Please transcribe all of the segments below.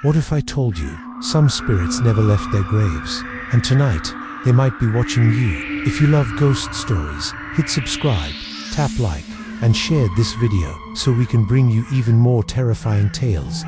What if I told you some spirits never left their graves, and tonight they might be watching you? If you love ghost stories, hit subscribe, tap like, and share this video so we can bring you even more terrifying tales.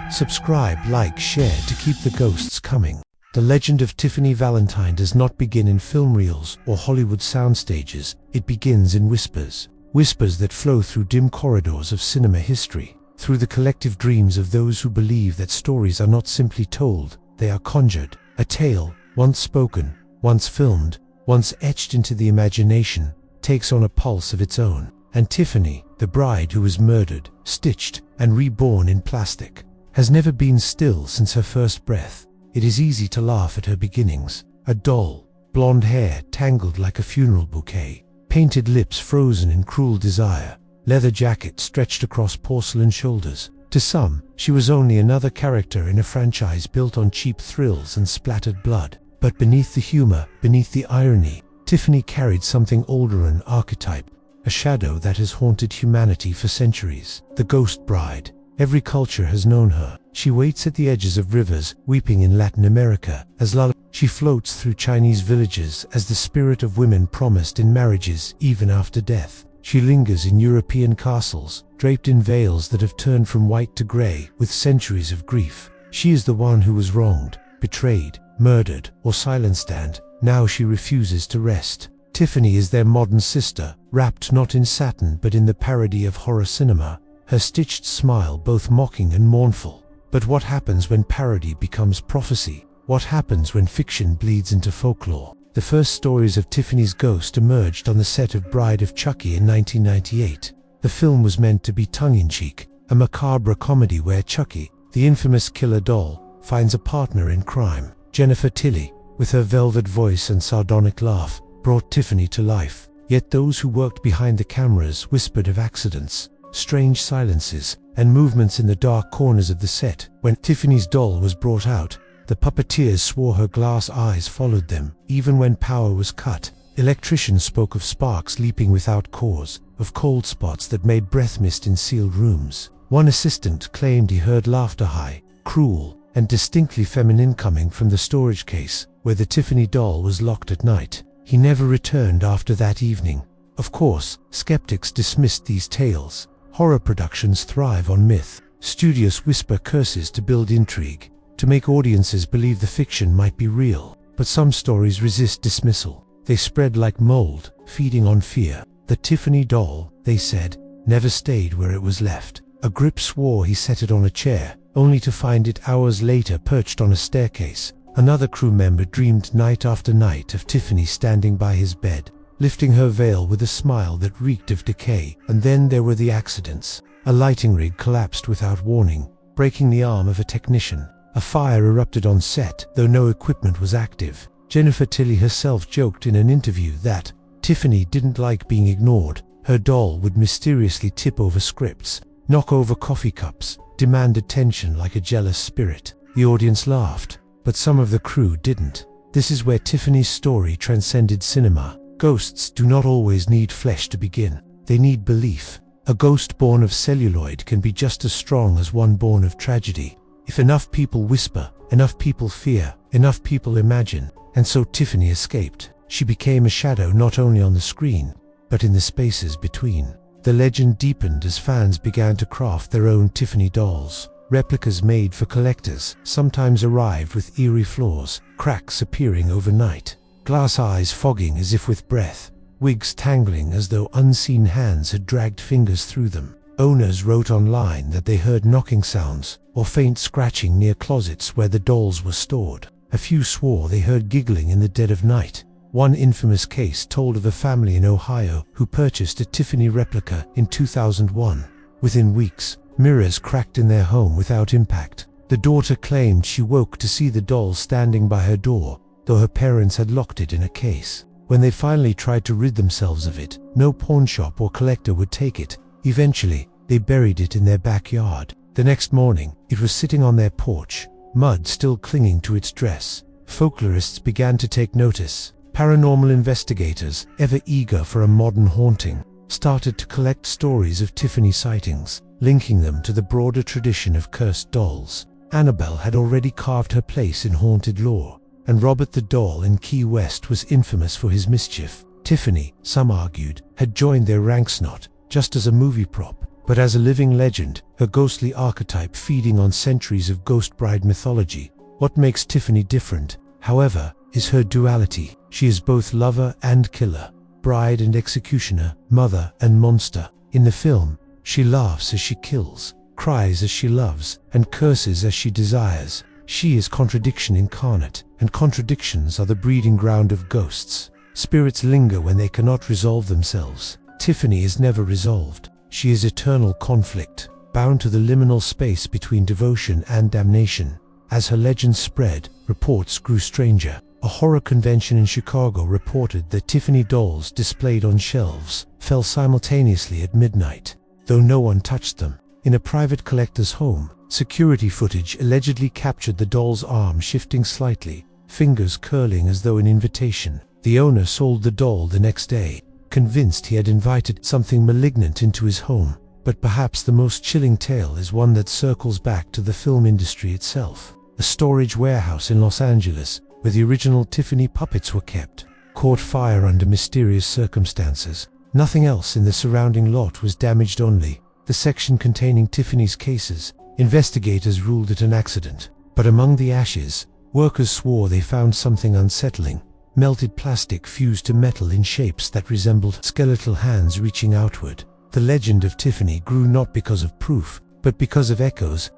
Subscribe, like, share to keep the ghosts coming. The legend of Tiffany Valentine does not begin in film reels or Hollywood soundstages. It begins in whispers. Whispers that flow through dim corridors of cinema history, through the collective dreams of those who believe that stories are not simply told, they are conjured. A tale, once spoken, once filmed, once etched into the imagination, takes on a pulse of its own. And Tiffany, the bride who was murdered, stitched, and reborn in plastic, has never been still since her first breath. It is easy to laugh at her beginnings. A doll, blonde hair tangled like a funeral bouquet, painted lips frozen in cruel desire, leather jacket stretched across porcelain shoulders. To some, she was only another character in a franchise built on cheap thrills and splattered blood. But beneath the humor, beneath the irony, Tiffany carried something older, an archetype, a shadow that has haunted humanity for centuries. The ghost bride. Every culture has known her. She waits at the edges of rivers, weeping in Latin America, as she floats through Chinese villages as the spirit of women promised in marriages even after death. She lingers in European castles, draped in veils that have turned from white to grey with centuries of grief. She is the one who was wronged, betrayed, murdered, or silenced, and now she refuses to rest. Tiffany is their modern sister, wrapped not in satin but in the parody of horror cinema, her stitched smile both mocking and mournful. But what happens when parody becomes prophecy? What happens when fiction bleeds into folklore? The first stories of Tiffany's ghost emerged on the set of Bride of Chucky in 1998. The film was meant to be tongue-in-cheek, a macabre comedy where Chucky, the infamous killer doll, finds a partner in crime. Jennifer Tilly, with her velvet voice and sardonic laugh, brought Tiffany to life. Yet those who worked behind the cameras whispered of accidents, strange silences, and movements in the dark corners of the set. When Tiffany's doll was brought out, the puppeteers swore her glass eyes followed them. Even when power was cut, electricians spoke of sparks leaping without cause, of cold spots that made breath mist in sealed rooms. One assistant claimed he heard laughter, high, cruel, and distinctly feminine, coming from the storage case where the Tiffany doll was locked at night. He never returned after that evening. Of course, skeptics dismissed these tales. Horror productions thrive on myth. Studios whisper curses to build intrigue, to make audiences believe the fiction might be real. But some stories resist dismissal. They spread like mold, feeding on fear. The Tiffany doll, they said, never stayed where it was left. A grip swore he set it on a chair, only to find it hours later perched on a staircase. Another crew member dreamed night after night of Tiffany standing by his bed, lifting her veil with a smile that reeked of decay. And then there were the accidents. A lighting rig collapsed without warning, breaking the arm of a technician. A fire erupted on set, though no equipment was active. Jennifer Tilly herself joked in an interview that Tiffany didn't like being ignored. Her doll would mysteriously tip over scripts, knock over coffee cups, demand attention like a jealous spirit. The audience laughed, but some of the crew didn't. This is where Tiffany's story transcended cinema. Ghosts do not always need flesh to begin. They need belief. A ghost born of celluloid can be just as strong as one born of tragedy. If enough people whisper, enough people fear, enough people imagine. And so Tiffany escaped. She became a shadow not only on the screen, but in the spaces between. The legend deepened as fans began to craft their own Tiffany dolls. Replicas made for collectors sometimes arrived with eerie flaws, cracks appearing overnight, glass eyes fogging as if with breath, wigs tangling as though unseen hands had dragged fingers through them. Owners wrote online that they heard knocking sounds or faint scratching near closets where the dolls were stored. A few swore they heard giggling in the dead of night. One infamous case told of a family in Ohio who purchased a Tiffany replica in 2001. Within weeks, mirrors cracked in their home without impact. The daughter claimed she woke to see the doll standing by her door, though her parents had locked it in a case. When they finally tried to rid themselves of it, no pawnshop or collector would take it. Eventually, they buried it in their backyard. The next morning, it was sitting on their porch, mud still clinging to its dress. Folklorists began to take notice. Paranormal investigators, ever eager for a modern haunting, started to collect stories of Tiffany sightings, linking them to the broader tradition of cursed dolls. Annabelle had already carved her place in haunted lore, and Robert the doll in Key West was infamous for his mischief. Tiffany, some argued, had joined their ranks not just as a movie prop, but as a living legend, her ghostly archetype feeding on centuries of ghost bride mythology. What makes Tiffany different, however, is her duality. She is both lover and killer, bride and executioner, mother and monster. In the film, she laughs as she kills, cries as she loves, and curses as she desires. She is contradiction incarnate, and contradictions are the breeding ground of ghosts. Spirits linger when they cannot resolve themselves. Tiffany is never resolved. She is eternal conflict, bound to the liminal space between devotion and damnation. As her legend spread, reports grew stranger. A horror convention in Chicago reported that Tiffany dolls displayed on shelves fell simultaneously at midnight, though no one touched them. In a private collector's home, security footage allegedly captured the doll's arm shifting slightly, fingers curling as though in invitation. The owner sold the doll the next day, convinced he had invited something malignant into his home. But perhaps the most chilling tale is one that circles back to the film industry itself. A storage warehouse in Los Angeles, where the original Tiffany puppets were kept, caught fire under mysterious circumstances. Nothing else in the surrounding lot was damaged, only the section containing Tiffany's cases. Investigators ruled it an accident, but among the ashes, workers swore they found something unsettling. Melted plastic fused to metal in shapes that resembled skeletal hands reaching outward. The legend of Tiffany grew not because of proof, but because of echoes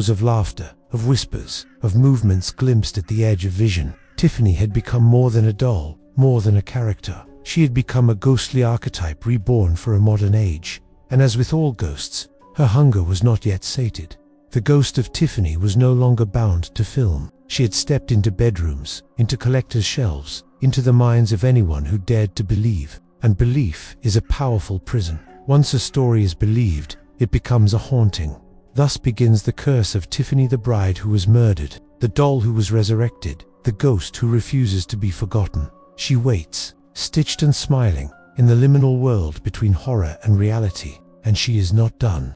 of laughter, of whispers, of movements glimpsed at the edge of vision. Tiffany had become more than a doll, more than a character. She had become a ghostly archetype reborn for a modern age. And as with all ghosts, her hunger was not yet sated. The ghost of Tiffany was no longer bound to film. She had stepped into bedrooms, into collectors' shelves, into the minds of anyone who dared to believe. And belief is a powerful prison. Once a story is believed, it becomes a haunting. Thus begins the curse of Tiffany, the bride who was murdered, the doll who was resurrected, the ghost who refuses to be forgotten. She waits, stitched and smiling, in the liminal world between horror and reality, and she is not done.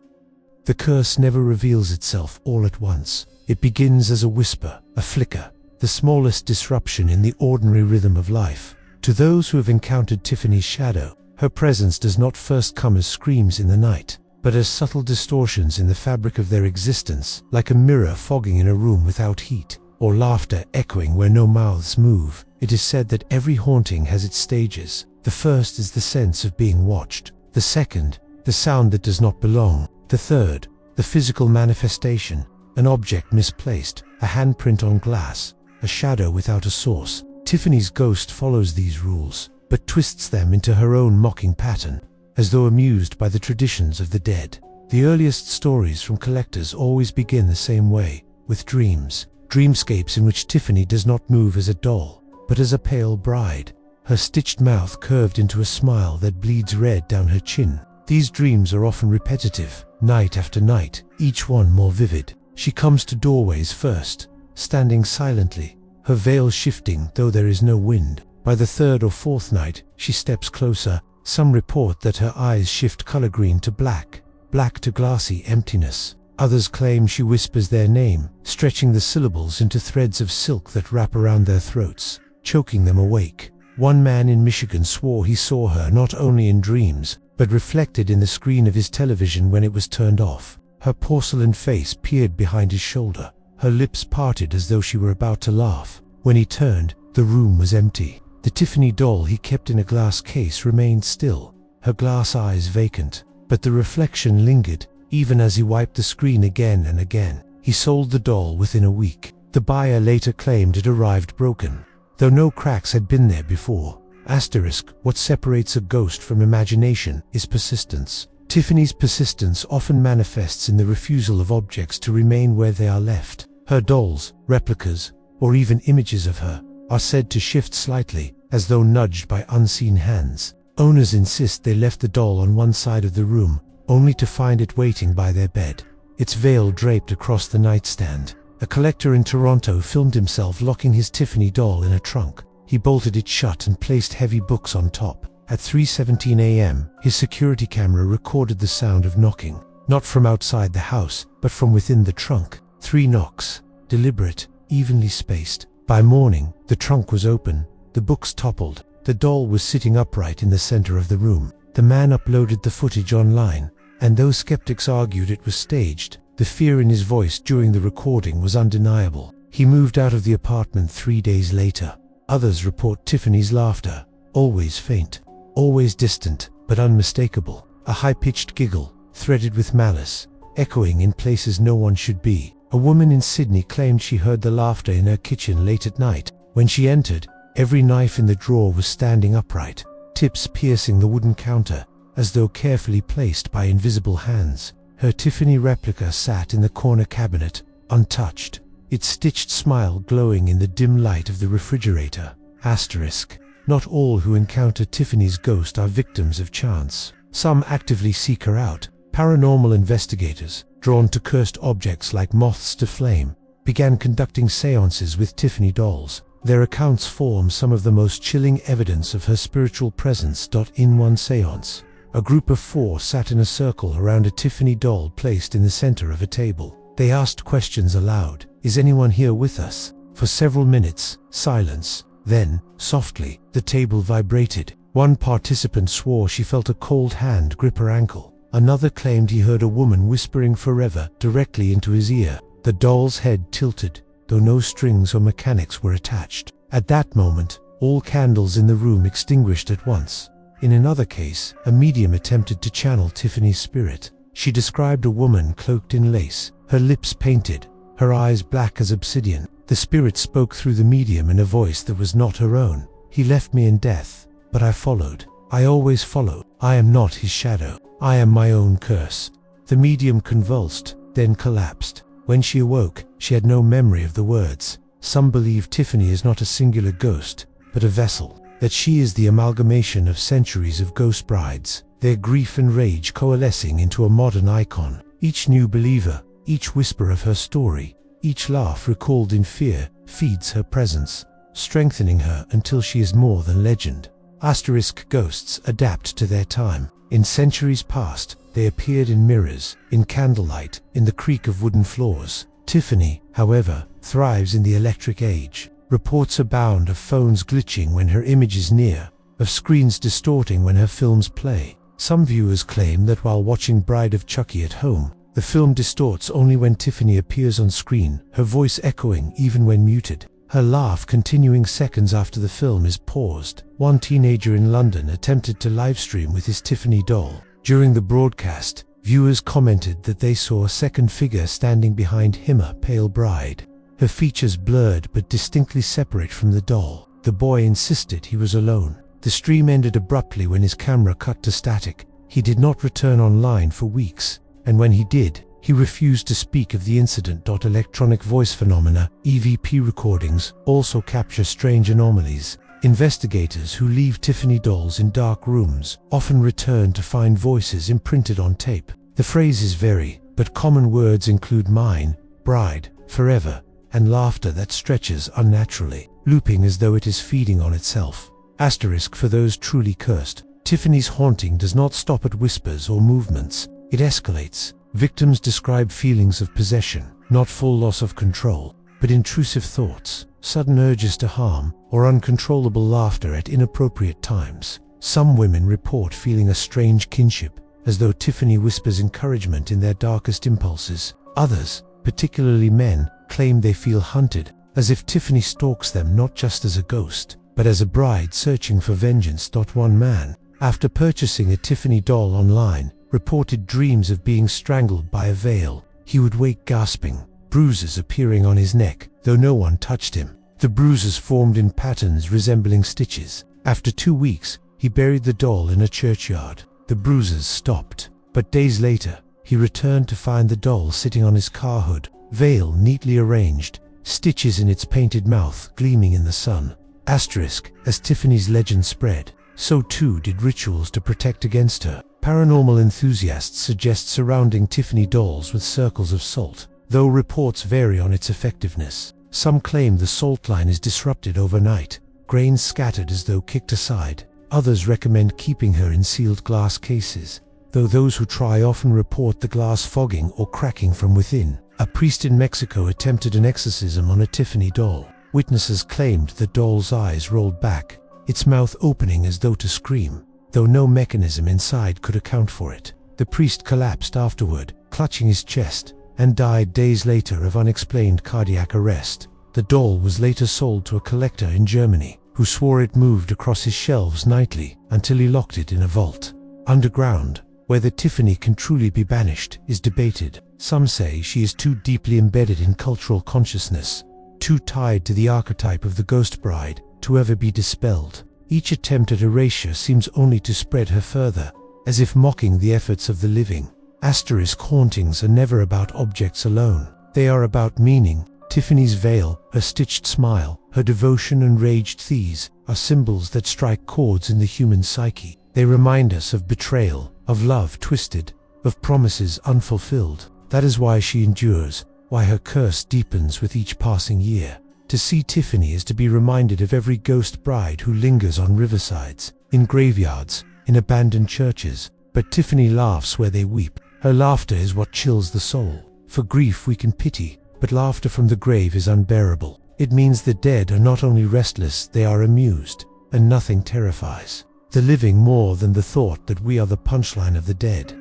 The curse never reveals itself all at once. It begins as a whisper, a flicker, the smallest disruption in the ordinary rhythm of life. To those who have encountered Tiffany's shadow, her presence does not first come as screams in the night, but as subtle distortions in the fabric of their existence, like a mirror fogging in a room without heat, or laughter echoing where no mouths move. It is said that every haunting has its stages. The first is the sense of being watched. The second, the sound that does not belong. The third, the physical manifestation, an object misplaced, a handprint on glass, a shadow without a source. Tiffany's ghost follows these rules, but twists them into her own mocking pattern, as though amused by the traditions of the dead. The earliest stories from collectors always begin the same way, with dreams, dreamscapes in which Tiffany does not move as a doll, but as a pale bride, her stitched mouth curved into a smile that bleeds red down her chin. These dreams are often repetitive, night after night, each one more vivid. She comes to doorways first, standing silently, her veil shifting though there is no wind. By the third or fourth night, she steps closer. Some report that her eyes shift color green to black, black to glassy emptiness. Others claim she whispers their name, stretching the syllables into threads of silk that wrap around their throats, choking them awake. One man in Michigan swore he saw her not only in dreams, but reflected in the screen of his television when it was turned off. Her porcelain face peered behind his shoulder, her lips parted as though she were about to laugh. When he turned, the room was empty. The Tiffany doll he kept in a glass case remained still, her glass eyes vacant, but the reflection lingered, even as he wiped the screen again and again. He sold the doll within a week. The buyer later claimed it arrived broken, though no cracks had been there before. Asterisk, what separates a ghost from imagination is persistence. Tiffany's persistence often manifests in the refusal of objects to remain where they are left. Her dolls, replicas, or even images of her, are said to shift slightly, as though nudged by unseen hands. Owners insist they left the doll on one side of the room, only to find it waiting by their bed, its veil draped across the nightstand. A collector in Toronto filmed himself locking his Tiffany doll in a trunk. He bolted it shut and placed heavy books on top. At 3:17 a.m., his security camera recorded the sound of knocking, not from outside the house, but from within the trunk. 3 knocks, deliberate, evenly spaced. By morning, the trunk was open, the books toppled, the doll was sitting upright in the center of the room. The man uploaded the footage online, and though skeptics argued it was staged, the fear in his voice during the recording was undeniable. He moved out of the apartment 3 days later. Others report Tiffany's laughter, always faint, always distant, but unmistakable. A high-pitched giggle, threaded with malice, echoing in places no one should be. A woman in Sydney claimed she heard the laughter in her kitchen late at night. When she entered, every knife in the drawer was standing upright, tips piercing the wooden counter, as though carefully placed by invisible hands. Her Tiffany replica sat in the corner cabinet, untouched, its stitched smile glowing in the dim light of the refrigerator. Asterisk. Not all who encounter Tiffany's ghost are victims of chance. Some actively seek her out. Paranormal investigators, drawn to cursed objects like moths to flame, began conducting seances with Tiffany dolls. Their accounts form some of the most chilling evidence of her spiritual presence. In one seance, a group of 4 sat in a circle around a Tiffany doll placed in the center of a table. They asked questions aloud. "Is anyone here with us?" For several minutes, silence. Then, softly, the table vibrated. One participant swore she felt a cold hand grip her ankle. Another claimed he heard a woman whispering "forever" directly into his ear. The doll's head tilted, though no strings or mechanics were attached. At that moment, all candles in the room extinguished at once. In another case, a medium attempted to channel Tiffany's spirit. She described a woman cloaked in lace, her lips painted, her eyes black as obsidian. The spirit spoke through the medium in a voice that was not her own. "He left me in death, but I followed. I always follow. I am not his shadow. I am my own curse." The medium convulsed, then collapsed. When she awoke, she had no memory of the words. Some believe Tiffany is not a singular ghost, but a vessel, that she is the amalgamation of centuries of ghost brides, their grief and rage coalescing into a modern icon. Each new believer, each whisper of her story, each laugh recalled in fear, feeds her presence, strengthening her until she is more than legend. Asterisk. Ghosts adapt to their time. In centuries past, they appeared in mirrors, in candlelight, in the creak of wooden floors. Tiffany, however, thrives in the electric age. Reports abound of phones glitching when her image is near, of screens distorting when her films play. Some viewers claim that while watching Bride of Chucky at home, the film distorts only when Tiffany appears on screen, her voice echoing even when muted, her laugh continuing seconds after the film is paused. One teenager in London attempted to livestream with his Tiffany doll. During the broadcast, viewers commented that they saw a second figure standing behind him, a pale bride, her features blurred but distinctly separate from the doll. The boy insisted he was alone. The stream ended abruptly when his camera cut to static. He did not return online for weeks, and when he did, he refused to speak of the incident. Electronic voice phenomena, EVP recordings, also capture strange anomalies. Investigators who leave Tiffany dolls in dark rooms often return to find voices imprinted on tape. The phrases vary, but common words include mine, bride, forever, and laughter that stretches unnaturally, looping as though it is feeding on itself. Asterisk. For those truly cursed, Tiffany's haunting does not stop at whispers or movements. It escalates. Victims describe feelings of possession, not full loss of control, but intrusive thoughts, sudden urges to harm, or uncontrollable laughter at inappropriate times. Some women report feeling a strange kinship, as though Tiffany whispers encouragement in their darkest impulses. Others, particularly men, claim they feel hunted, as if Tiffany stalks them not just as a ghost, but as a bride searching for vengeance. One man, after purchasing a Tiffany doll online, reported dreams of being strangled by a veil. He would wake gasping, bruises appearing on his neck, though no one touched him. The bruises formed in patterns resembling stitches. After 2 weeks, he buried the doll in a churchyard. The bruises stopped, but days later, he returned to find the doll sitting on his car hood, veil neatly arranged, stitches in its painted mouth gleaming in the sun. Asterisk. As Tiffany's legend spread, so too did rituals to protect against her. Paranormal enthusiasts suggest surrounding Tiffany dolls with circles of salt, though reports vary on its effectiveness. Some claim the salt line is disrupted overnight, grains scattered as though kicked aside. Others recommend keeping her in sealed glass cases, though those who try often report the glass fogging or cracking from within. A priest in Mexico attempted an exorcism on a Tiffany doll. Witnesses claimed the doll's eyes rolled back, its mouth opening as though to scream, though no mechanism inside could account for it. The priest collapsed afterward, clutching his chest, and died days later of unexplained cardiac arrest. The doll was later sold to a collector in Germany, who swore it moved across his shelves nightly until he locked it in a vault. Underground, whether Tiffany can truly be banished is debated. Some say she is too deeply embedded in cultural consciousness, too tied to the archetype of the ghost bride to ever be dispelled. Each attempt at erasure seems only to spread her further, as if mocking the efforts of the living. Asterisk hauntings are never about objects alone. They are about meaning. Tiffany's veil, her stitched smile, her devotion and raged tease are symbols that strike chords in the human psyche. They remind us of betrayal, of love twisted, of promises unfulfilled. That is why she endures, why her curse deepens with each passing year. To see Tiffany is to be reminded of every ghost bride who lingers on riversides, in graveyards, in abandoned churches. But Tiffany laughs where they weep. Her laughter is what chills the soul. For grief we can pity, but laughter from the grave is unbearable. It means the dead are not only restless, they are amused, and nothing terrifies the living more than the thought that we are the punchline of the dead.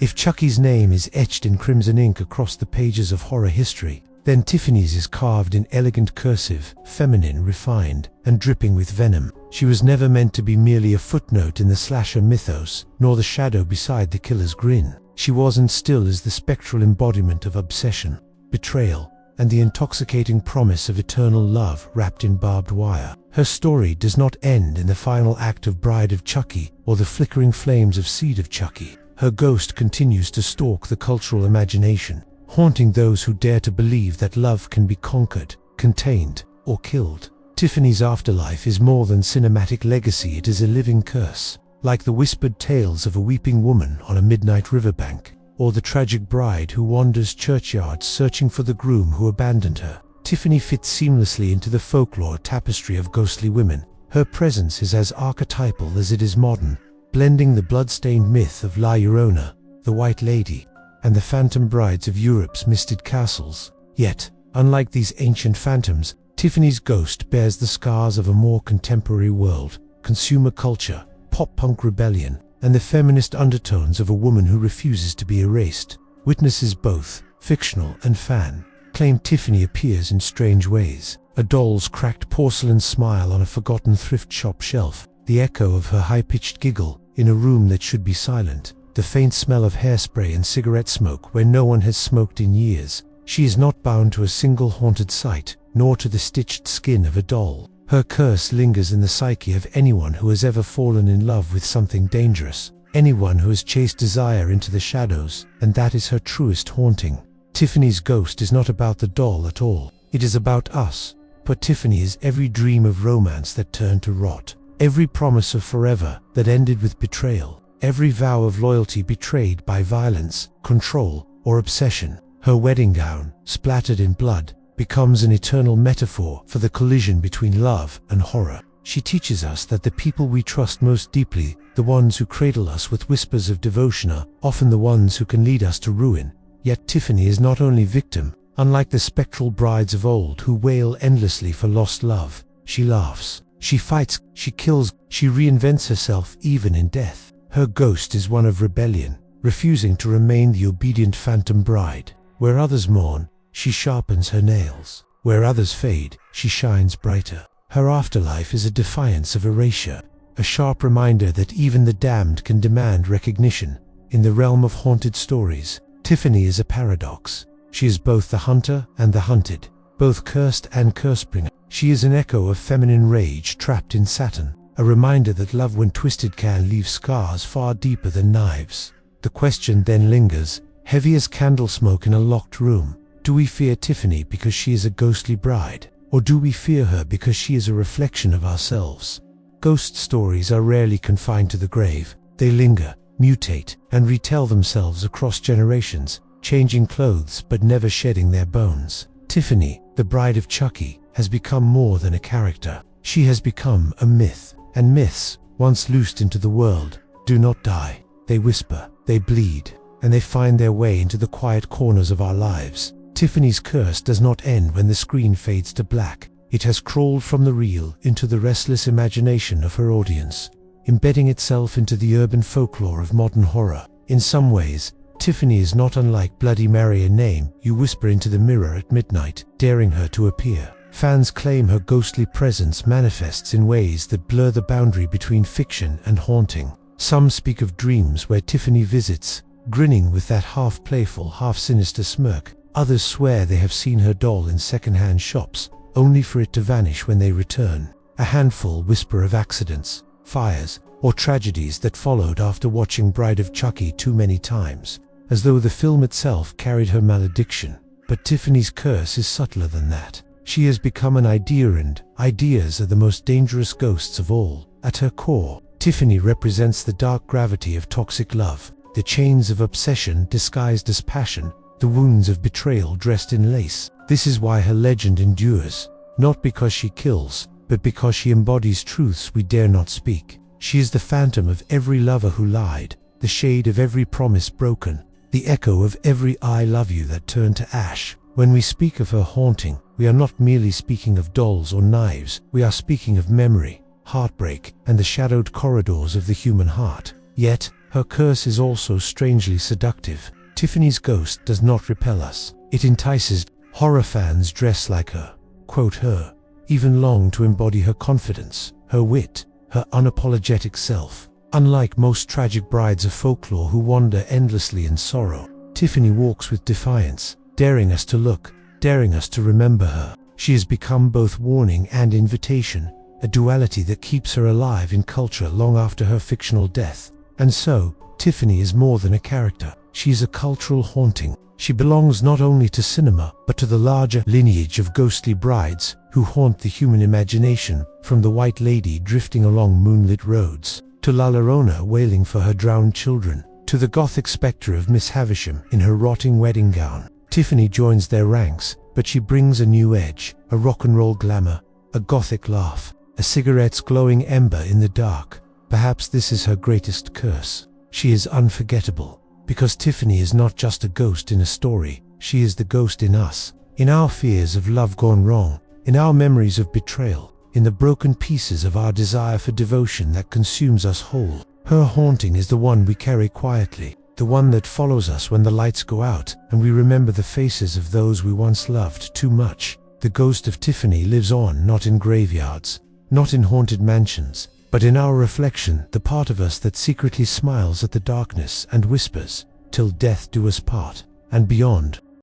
If Chucky's name is etched in crimson ink across the pages of horror history, then Tiffany's is carved in elegant cursive, feminine, refined, and dripping with venom. She was never meant to be merely a footnote in the slasher mythos, nor the shadow beside the killer's grin. She was and still is the spectral embodiment of obsession, betrayal, and the intoxicating promise of eternal love wrapped in barbed wire. Her story does not end in the final act of Bride of Chucky or the flickering flames of Seed of Chucky. Her ghost continues to stalk the cultural imagination, haunting those who dare to believe that love can be conquered, contained, or killed. Tiffany's afterlife is more than cinematic legacy, it is a living curse. Like the whispered tales of a weeping woman on a midnight riverbank, or the tragic bride who wanders churchyards searching for the groom who abandoned her, Tiffany fits seamlessly into the folklore tapestry of ghostly women. Her presence is as archetypal as it is modern, blending the blood-stained myth of La Llorona, the White Lady, and the phantom brides of Europe's misted castles. Yet, unlike these ancient phantoms, Tiffany's ghost bears the scars of a more contemporary world, consumer culture, pop-punk rebellion, and the feminist undertones of a woman who refuses to be erased. Witnesses, both fictional and fan, claim Tiffany appears in strange ways. A doll's cracked porcelain smile on a forgotten thrift shop shelf, the echo of her high-pitched giggle in a room that should be silent, the faint smell of hairspray and cigarette smoke where no one has smoked in years. She is not bound to a single haunted site, nor to the stitched skin of a doll. Her curse lingers in the psyche of anyone who has ever fallen in love with something dangerous, anyone who has chased desire into the shadows, and that is her truest haunting. Tiffany's ghost is not about the doll at all. It is about us. But Tiffany is every dream of romance that turned to rot, every promise of forever that ended with betrayal, every vow of loyalty betrayed by violence, control, or obsession. Her wedding gown, splattered in blood, becomes an eternal metaphor for the collision between love and horror. She teaches us that the people we trust most deeply, the ones who cradle us with whispers of devotion, are often the ones who can lead us to ruin. Yet Tiffany is not only victim. Unlike the spectral brides of old who wail endlessly for lost love, she laughs, she fights, she kills, she reinvents herself even in death. Her ghost is one of rebellion, refusing to remain the obedient phantom bride. Where others mourn, she sharpens her nails. Where others fade, she shines brighter. Her afterlife is a defiance of erasure, a sharp reminder that even the damned can demand recognition. In the realm of haunted stories, Tiffany is a paradox. She is both the hunter and the hunted, both cursed and cursebringer. She is an echo of feminine rage trapped in Saturn, a reminder that love when twisted can leave scars far deeper than knives. The question then lingers, heavy as candle smoke in a locked room. Do we fear Tiffany because she is a ghostly bride, or do we fear her because she is a reflection of ourselves? Ghost stories are rarely confined to the grave. They linger, mutate, and retell themselves across generations, changing clothes but never shedding their bones. Tiffany, the Bride of Chucky, has become more than a character. She has become a myth, and myths, once loosed into the world, do not die. They whisper, they bleed, and they find their way into the quiet corners of our lives. Tiffany's curse does not end when the screen fades to black. It has crawled from the real into the restless imagination of her audience, embedding itself into the urban folklore of modern horror. In some ways, Tiffany is not unlike Bloody Mary, a name you whisper into the mirror at midnight, daring her to appear. Fans claim her ghostly presence manifests in ways that blur the boundary between fiction and haunting. Some speak of dreams where Tiffany visits, grinning with that half-playful, half-sinister smirk. Others swear they have seen her doll in second-hand shops, only for it to vanish when they return. A handful whisper of accidents, fires, or tragedies that followed after watching Bride of Chucky too many times, as though the film itself carried her malediction. But Tiffany's curse is subtler than that. She has become an idea, and ideas are the most dangerous ghosts of all. At her core, Tiffany represents the dark gravity of toxic love, the chains of obsession disguised as passion, the wounds of betrayal dressed in lace. This is why her legend endures, not because she kills, but because she embodies truths we dare not speak. She is the phantom of every lover who lied, the shade of every promise broken, the echo of every "I love you" that turned to ash. When we speak of her haunting, we are not merely speaking of dolls or knives, we are speaking of memory, heartbreak, and the shadowed corridors of the human heart. Yet, her curse is also strangely seductive. Tiffany's ghost does not repel us. It entices. Horror fans dress like her, quote her, even long to embody her confidence, her wit, her unapologetic self. Unlike most tragic brides of folklore who wander endlessly in sorrow, Tiffany walks with defiance, daring us to look, daring us to remember her. She has become both warning and invitation, a duality that keeps her alive in culture long after her fictional death. And so, Tiffany is more than a character. She is a cultural haunting. She belongs not only to cinema, but to the larger lineage of ghostly brides who haunt the human imagination, from the White Lady drifting along moonlit roads, to La Llorona wailing for her drowned children, to the gothic spectre of Miss Havisham in her rotting wedding gown. Tiffany joins their ranks, but she brings a new edge, a rock and roll glamour, a gothic laugh, a cigarette's glowing ember in the dark. Perhaps this is her greatest curse. She is unforgettable, because Tiffany is not just a ghost in a story, she is the ghost in us, in our fears of love gone wrong, in our memories of betrayal, in the broken pieces of our desire for devotion that consumes us whole. Her haunting is the one we carry quietly, the one that follows us when the lights go out and we remember the faces of those we once loved too much. The ghost of Tiffany lives on, not in graveyards, not in haunted mansions, but in our reflection, the part of us that secretly smiles at the darkness and whispers, "Till death do us part," and beyond.